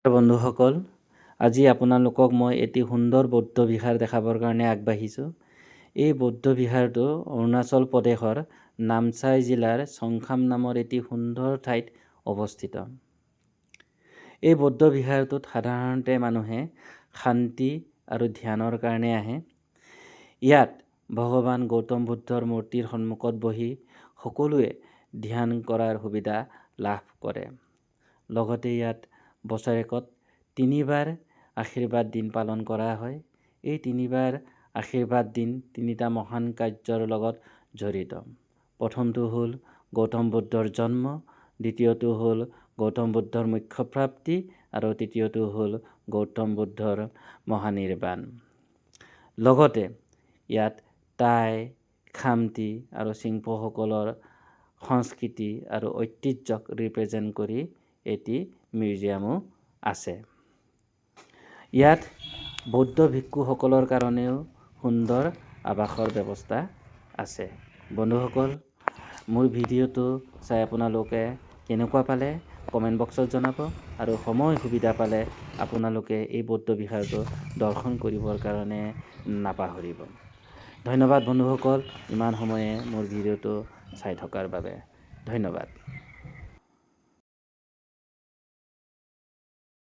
বন্ধুসকল, আজি আপোনালোকক মই এটি সুন্দৰ বৌদ্ধ বিহাৰ দেখাবৰ কাৰণে আগবাঢ়িছোঁ। এই বৌদ্ধ বিহাৰটো অৰুণাচল প্ৰদেশৰ নামচাই জিলাৰ চংখাম নামৰ এটি সুন্দৰ ঠাইত অৱস্থিত। এই বৌদ্ধ বিহাৰটোত সাধাৰণতে মানুহে শান্তি আৰু ধ্যানৰ কাৰণে আহে। ইয়াত ভগৱান গৌতম বুদ্ধৰ মূৰ্তিৰ সন্মুখত বহি সকলোৱে ধ্যান কৰাৰ সুবিধা লাভ কৰে। লগতে ইয়াত বছৰেকত 3বাৰ আশীৰ্বাদ দিন পালন কৰা হয়। এই 3বাৰ আশীৰ্বাদ দিন 3টা মহান কাৰ্যৰ লগত জড়িত। প্ৰথমটো হ'ল গৌতম বুদ্ধৰ জন্ম, দ্বিতীয়টো হ'ল গৌতম বুদ্ধৰ মোক্ষপ্ৰাপ্তি আৰু তৃতীয়টো হ'ল গৌতম বুদ্ধৰ মহানিৰ্বাণ। লগতে ইয়াত টাই, খামতি আৰু চিংফৌসকলৰ সংস্কৃতি আৰু ঐতিহ্যক ৰিপ্ৰেজেণ্ট কৰি এটি মিউজিয়ামো আছে। ইয়াত বৌদ্ধ ভিক্ষুসকলৰ কাৰণেও সুন্দৰ আৱাসৰ ব্যৱস্থা আছে। বন্ধুসকল, মোৰ ভিডিঅ'টো চাই আপোনালোকে কেনেকুৱা পালে কমেণ্ট বক্সত জনাব আৰু সময় সুবিধা পালে আপোনালোকে এই বৌদ্ধ বিহাৰটো দৰ্শন কৰিবৰ কাৰণে নাপাহৰিব। ধন্যবাদ বন্ধুসকল, ইমান সময়ে মোৰ ভিডিঅ'টো চাই থকাৰ বাবে। ধন্যবাদ।